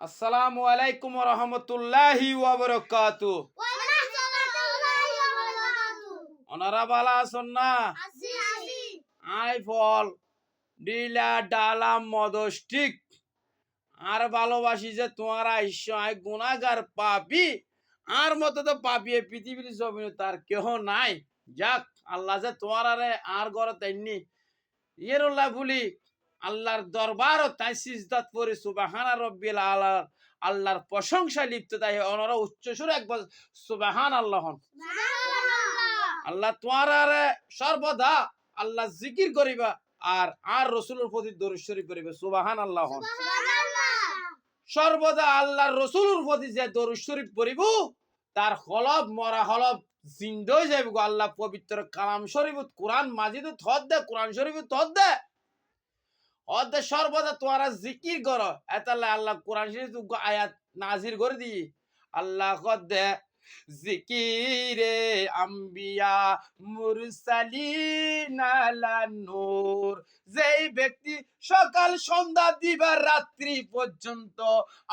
আসসালামু আলাইকুম ওয়া রাহমাতুল্লাহি ওয়া বারাকাতুহু। ওনারা ভালো আছেন না? আই ফল ডিলা ডালাম মদস্টিক আর ভালোবাসি যে তোমারা ঈশ্বর আই গুনাহগার পাপী আর মতো তো পাপী এই পৃথিবীর জমিনে তার কেহ নাই। যাক আল্লাহ যে তোমারারে আর গড় তাইনি ইয়েরুল্লাহ বলি আল্লাহর দরবারও তাই সিজদাত করে সুবহানা রাব্বিল আলা আল্লাহর প্রশংসা লিপ্ত তাই ওনারা উচ্চ সুরে একবার সুবহান আল্লাহ হন। আল্লাহ তোমারারে সর্বদা আল্লাহ জিকির করিবা আর রসুলের প্রতি দরুদ শরীফ করিবে সুবহান আল্লাহ হন। সর্বদা আল্লাহর রসুলের প্রতি যে দরুদ শরীফ পড়িব তার হলব মরা হলব জিন্দা হয়ে যাইব আল্লাহ পবিত্র কালাম শরীফ কোরআন মাজিদ থদ দে কোরআন শরীফ থদ দে অদে সর্বদা তোরা জিকির করো এতালে আল্লাহ কোরআন শরীফ আয়াত নাজির করে দি আল্লাহ কদে জিকিরে আম্বিয়া মুরসালিন আলা নূর যেই ব্যক্তি সকাল সন্ধ্যা দিবা রাত্রি পর্যন্ত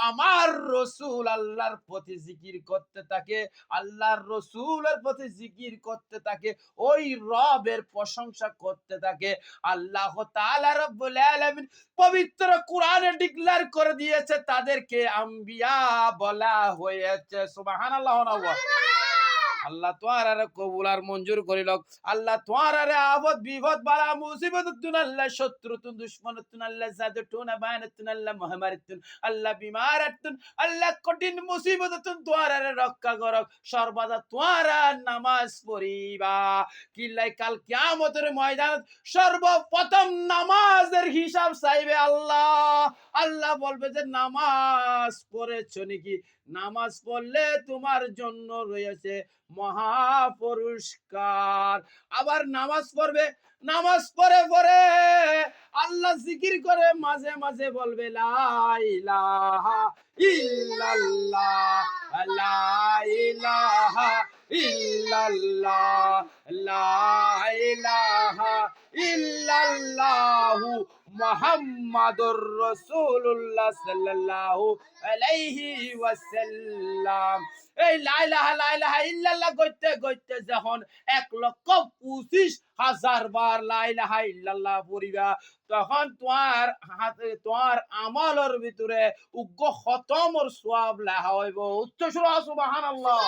আমার রসুল আল্লাহর প্রতি জিকির করতে থাকে আল্লাহর রসুলের প্রতি জিকির করতে থাকে ওই রবের প্রশংসা করতে থাকে আল্লাহ তাআলা রব্বুল আলামিন পবিত্র কোরআনে ডিক্লেয়ার করে দিয়েছে তাদেরকে আম্বিয়া বলা হয়েছে সুবহানাল্লাহ। আল্লাহ তোয়ারে কবুল আর মঞ্জুর করিল আল্লাহ তোয়ারে আবদ বিপদ বালা মুসিবত তুন আল্লাহ শত্রু তুন দুশমন তুন আল্লাহ জাদু টুনা বান তুন আল্লাহ মহামারী তুন আল্লাহ বিমার তুন আল্লাহ কঠিন মুসিবত তুন তোয়ারে রক্ষা করক সর্বদা তোয়ারা নামাজ পড়িবা কিল্লাই কাল কিয়ামতের ময়দানত সর্বপ্রথম নামাজের হিসাব চাইবে আল্লাহ। আল্লাহ বলবে যে নামাজ পড়েছো নাকি নামাজ পড়লে তোমার জন্য রয়েছে মহা পুরস্কার। আবার নামাজ পড়বে নামাজ পড়ে পড়ে আল্লাহ জিকির করে মাঝে মাঝে বলবে লা ইলাহা ইল্লাল্লাহ লা ইলাহা ইল্লাল্লাহ লা ইলাহা ইল্লাল্লাহু মুহাম্মাদুর রাসূলুল্লাহ সাল্লাল্লাহু আলাইহি ওয়াসাল্লাম। এই লা ইলাহা ইল্লাল্লাহ কইতে কইতে যখন 1,25,000 বার লা ইলাহা ইল্লাল্লাহ পড়িবা তখন তোমার আমলের ভিতরে উগ্র খতমর সওয়াব লেখা হইব। উচ্চ সুরে সুবহানাল্লাহ।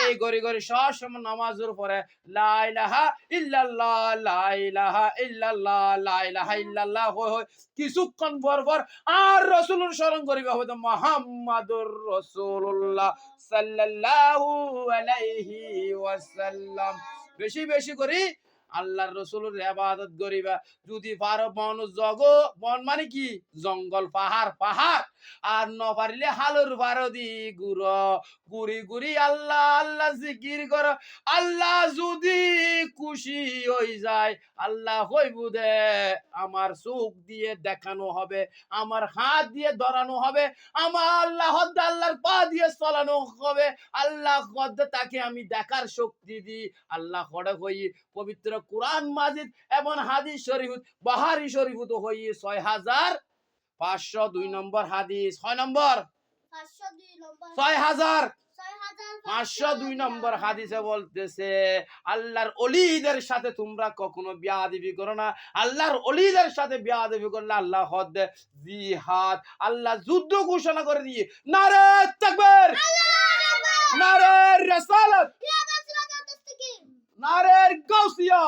এই গরি গরি সবসময় নামাজের পরে লা ইলাহা ইল্লাল্লাহ লা ইলাহা ইল্লাল্লাহ লা ইলাহা ইল্লাল্লাহ হয় কিছুক্ষণ পর আর রাসূলের স্মরণ করিবা হয়তো মুহাম্মাদুর রাসূলুল্লাহ সাল্লাল্লাহু আলাইহি ওয়াসাল্লাম। বেশি বেশি করি আল্লাহর রসুলের ইবাদত করিবা যদি পারো বন বন মানে কি জঙ্গল পাহাড় পাহাড় আর ন পারিলে হালুর পারো দি গুড়ি গুড়ি আল্লাহ আল্লাহ জিকির করো আল্লাহ যদি খুশি হয়ে যায় আল্লাহ হইব দে আমার চোখ দিয়ে দেখানো হবে আমার হাত দিয়ে ধরানো হবে আমার আল্লাহর পা দিয়ে চলানো হবে আল্লাহ তাকে আমি দেখার শক্তি দিই আল্লাহ হই পবিত্র কুরআন মাজিদ এবং হাদিস শরীফ বুখারী শরীফ তো হই 6502 নম্বর হাদিস 6 নম্বর 6502 নম্বর হাদিসে বলতেছে আল্লাহর ওলিদের সাথে তোমরা কখনো বিয়াদবি করো না আল্লাহর ওলিদের সাথে বিয়াদবি করলে আল্লাহ হদ জিহাদ আল্লাহ যুদ্ধ ঘোষণা করে দিয়ে নারে তাকবীর নারে রিসালাত নারে গাউসিয়া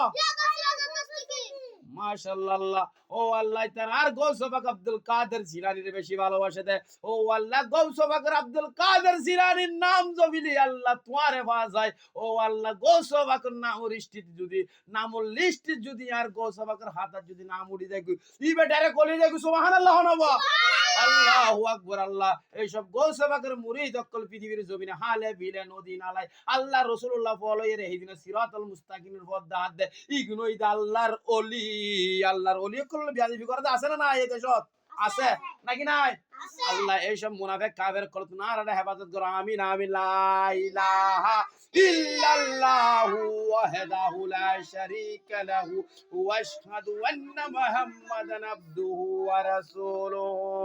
মাশাআল্লাহ। ও আল্লাহ তার আর গৌসে পাক আব্দুল কাদের জিলানীর বেশি ভালোবাসে দেয় ও আল্লাহ গৌসে পাক আব্দুল কাদের জিলানীর নাম জবিলি আল্লাহ তোমারে পাওয়া যায় ও আল্লাহ গৌসে পাকের নামের লিস্ট যদি নামুল লিস্ট যদি আর গৌসে পাকের হাতে যদি নাম উড়ি যায় ই বেটারে কলি যায় সুবহানাল্লাহ নবা আল্লাহু আকবার। আল্লাহ এই সব গৌসে পাকের মুরিদ অকল পৃথিবীর জমিনে হালে বিলে নদী নালায় আল্লাহ রাসূলুল্লাহ ফলয়ের এইদিন সিরাতুল মুস্তাকিমের পথ হাত দেয় ইগনোই আল্লাহর ওলি আল্লাহর ওলি করলে বিয়াদবি করা আছে না এই দেশত আছে নাকি নাই আল্লাহ এই সব মুনাফিক কাফের কলত না আর হেফাজত করো আমিন আমিন লা ইলাহা ইল্লাল্লাহু ওয়াহদাহু লা শারীকা লাহু ওয়া আশহাদু আন্না মুহাম্মাদান আবদুহু ওয়া রাসূলুহু।